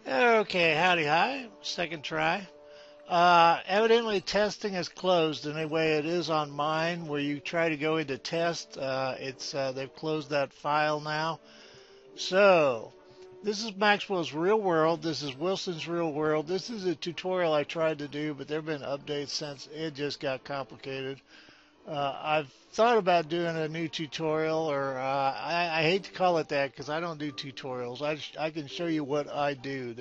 Okay, howdy hi. Second try. Evidently testing is closed. Anyway, it is on mine where you try to go into test. It's they've closed that file now. So this is Maxwell's Real World. This is Wilson's Real World. This is a tutorial I tried to do, but there have been updates since it just got complicated. I've thought about doing a new tutorial, or I hate to call it that because I don't do tutorials. I can show you what I do.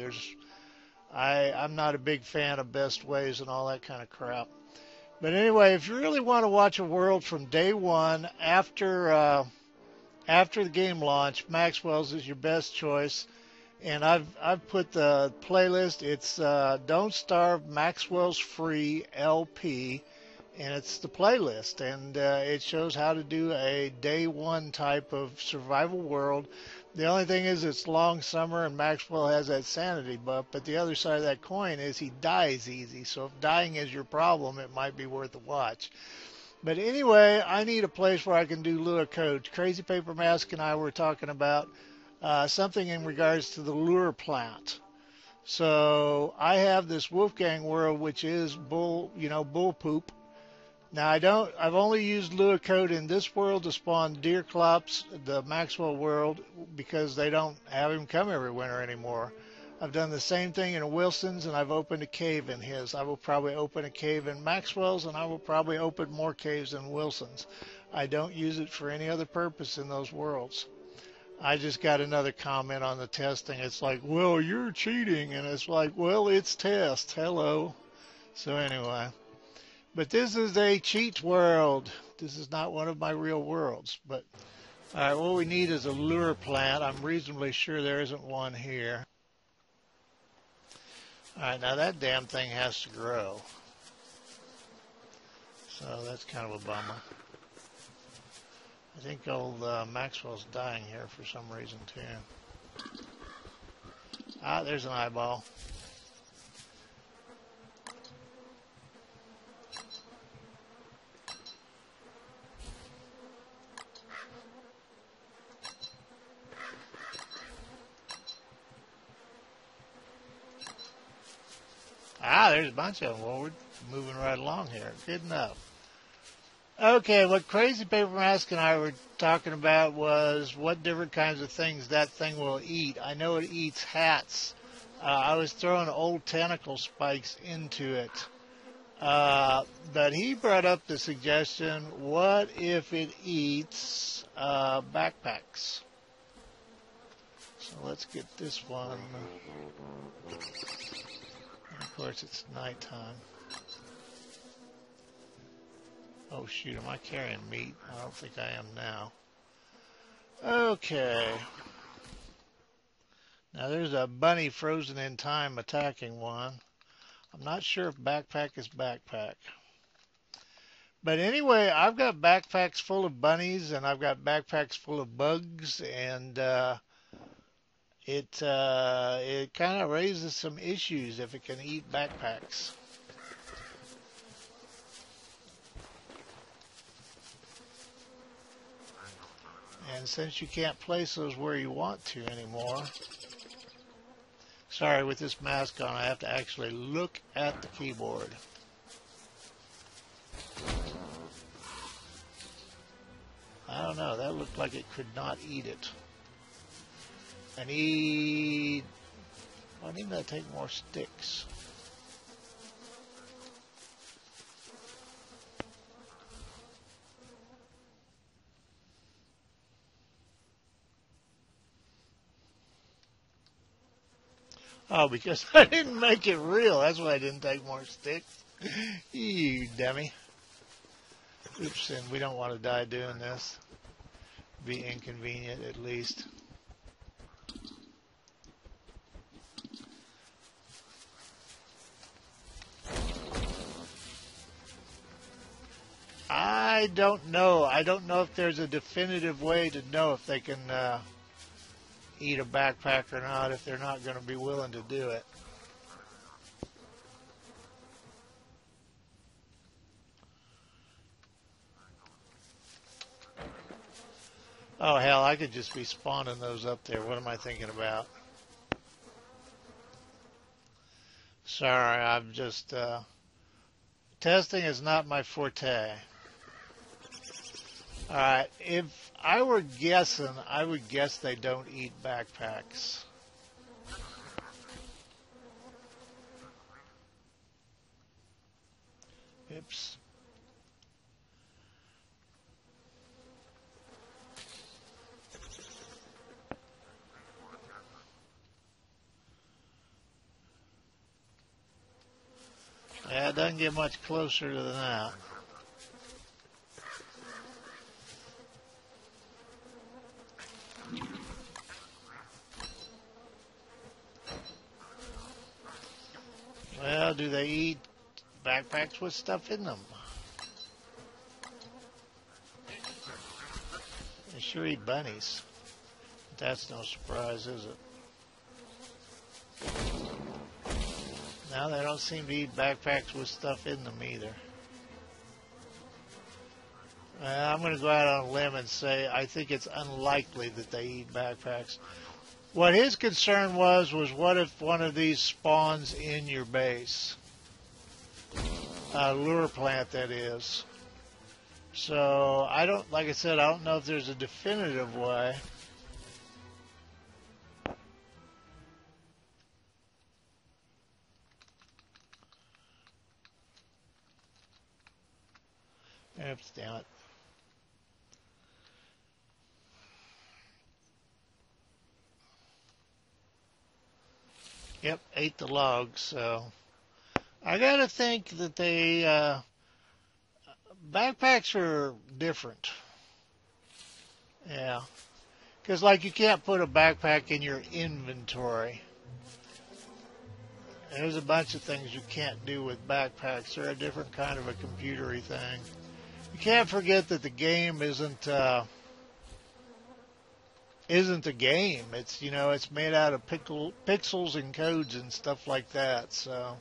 I'm not a big fan of best ways and all that kind of crap. But anyway, if you really want to watch a world from day one after the game launch, Maxwell's is your best choice. And I've put the playlist. It's Don't Starve Maxwell's Free LP, and it's the playlist, and it shows how to do a day one type of survival world. The only thing is it's long summer and Maxwell has that sanity buff, but the other side of that coin is he dies easy. So if dying is your problem, it might be worth a watch. But anyway, I need a place where I can do lure codes. Crazy Paper Mask and I were talking about something in regards to the lure plant. So I have this Wolfgang world, which is bull poop. Now I've only used lure code in this world to spawn deer clops, the Maxwell world, because they don't have him come every winter anymore. I've done the same thing in Wilson's, and I've opened a cave in his. I will probably open a cave in Maxwell's, and I will probably open more caves in Wilson's. I don't use it for any other purpose in those worlds. I just got another comment on the testing. It's like, well, you're cheating, and it's like, well, it's test. Hello. So anyway. But this is a cheat world. This is not one of my real worlds. But all right, what we need is a lure plant. I'm reasonably sure there isn't one here. All right, now that damn thing has to grow. So that's kind of a bummer. I think old Maxwell's dying here for some reason too. Ah, there's an eyeball. Ah, there's a bunch of them. Well, we're moving right along here. Good enough. Okay, what Crazy Paper Mask and I were talking about was what different kinds of things that thing will eat. I know it eats hats. I was throwing old tentacle spikes into it. But he brought up the suggestion, what if it eats backpacks? So let's get this one. Of course, it's nighttime. Oh, shoot, am I carrying meat? I don't think I am now. Okay. Now, there's a bunny frozen in time attacking one. I'm not sure if backpack is backpack. But anyway, I've got backpacks full of bunnies, and I've got backpacks full of bugs, and it kind of raises some issues if it can eat backpacks. And since you can't place those where you want to anymore, sorry, with this mask on, I have to actually look at the keyboard. I don't know, that looked like it could not eat it. I need to take more sticks. Oh, because I didn't make it real. That's why I didn't take more sticks. You dummy. Oops, and we don't want to die doing this. Be inconvenient at least. I don't know. I don't know if there's a definitive way to know if they can eat a backpack or not, if they're not going to be willing to do it. Oh, hell, I could just be spawning those up there. What am I thinking about? Sorry, I'm just testing is not my forte. All right, if I were guessing, I would guess they don't eat backpacks. Oops. Yeah, it doesn't get much closer than that. Well, do they eat backpacks with stuff in them? They sure eat bunnies. That's no surprise, is it? Now they don't seem to eat backpacks with stuff in them either. I'm going to go out on a limb and say I think it's unlikely that they eat backpacks. What his concern was what if one of these spawns in your base? Lure plant, that is. So I don't, like I said, I don't know if there's a definitive way. Oops, damn it. Yep, ate the logs, so I gotta think that they, backpacks are different. Yeah. Because, like, you can't put a backpack in your inventory. There's a bunch of things you can't do with backpacks. They're a different kind of a computery thing. You can't forget that the game isn't a game. It's, you know, it's made out of pixels and codes and stuff like that. So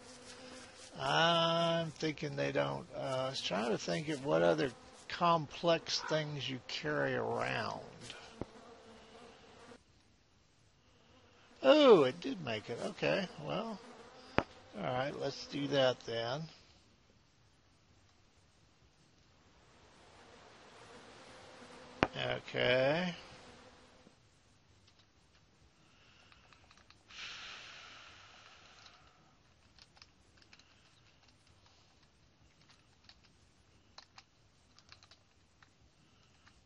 I'm thinking they don't. I was trying to think of what other complex things you carry around. Oh, it did make it. Okay, well, all right, let's do that then. Okay.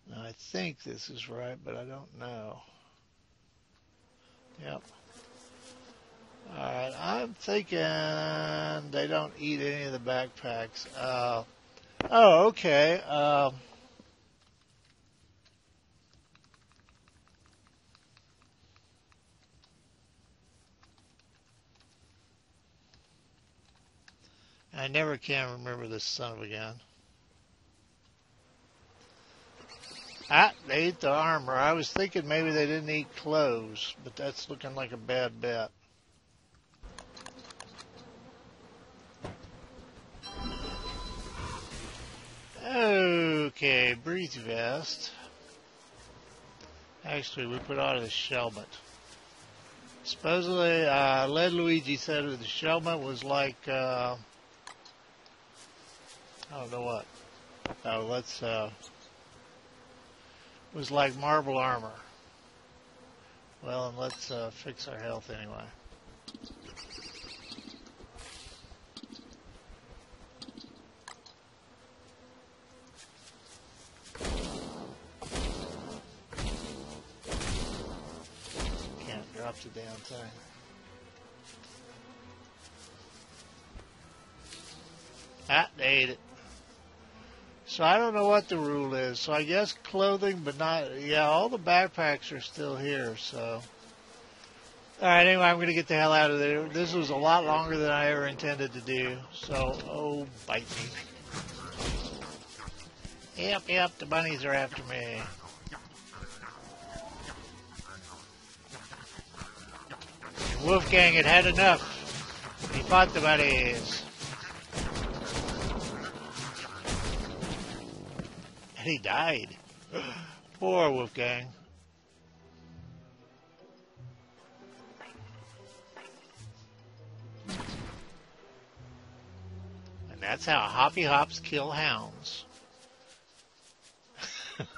Now, I think this is right, but I don't know. Yep. All right, I'm thinking they don't eat any of the backpacks. Oh, okay. I never can remember this son of a gun. Ah, they eat the armor. I was thinking maybe they didn't eat clothes, but that's looking like a bad bet. Okay, breathe vest. Actually, we put on the helmet. Supposedly, Led Luigi said that the helmet was like, I don't know what. Oh, was like marble armor. Well, and let's fix our health anyway. Can't drop the damn thing. Ah, they ate it. So I don't know what the rule is. So I guess clothing, but not, yeah, all the backpacks are still here, so. All right, anyway, I'm going to get the hell out of there. This was a lot longer than I ever intended to do. So, oh, bite me. Yep, the bunnies are after me. Wolfgang had had enough. He fought the bunnies. And he died. Poor Wolfgang. That's how hoppy hops kill hounds.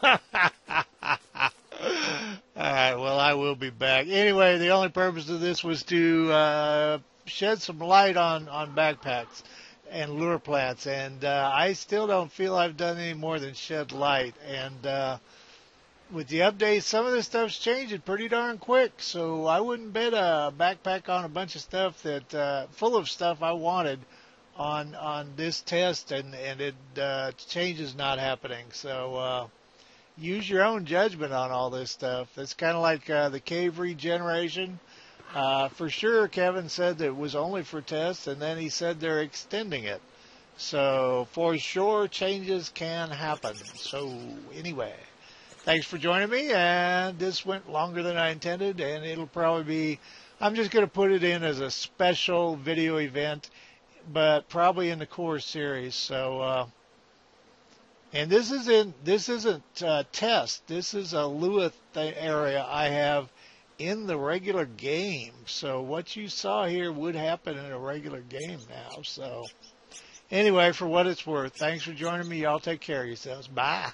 All right, well, I will be back. Anyway, the only purpose of this was to shed some light on backpacks and Lureplants, and I still don't feel I've done any more than shed light. And with the updates, some of this stuff's changing pretty darn quick, so I wouldn't bet a backpack on a bunch of stuff that full of stuff I wanted on this test, and it changes not happening. So use your own judgment on all this stuff. It's kind of like the cave regeneration. For sure, Kevin said that it was only for tests, and then he said they're extending it. So for sure, changes can happen. So anyway, thanks for joining me, and this went longer than I intended, and it'll probably be, I'm just going to put it in as a special video event, but probably in the core series. So and this isn't a test. This is a Lua area I have in the regular game. So what you saw here would happen in a regular game now. So anyway, for what it's worth, thanks for joining me. Y'all take care of yourselves. Bye.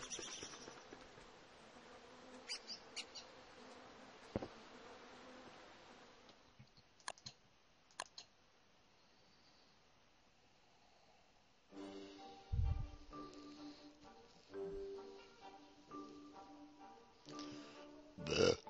Bleh.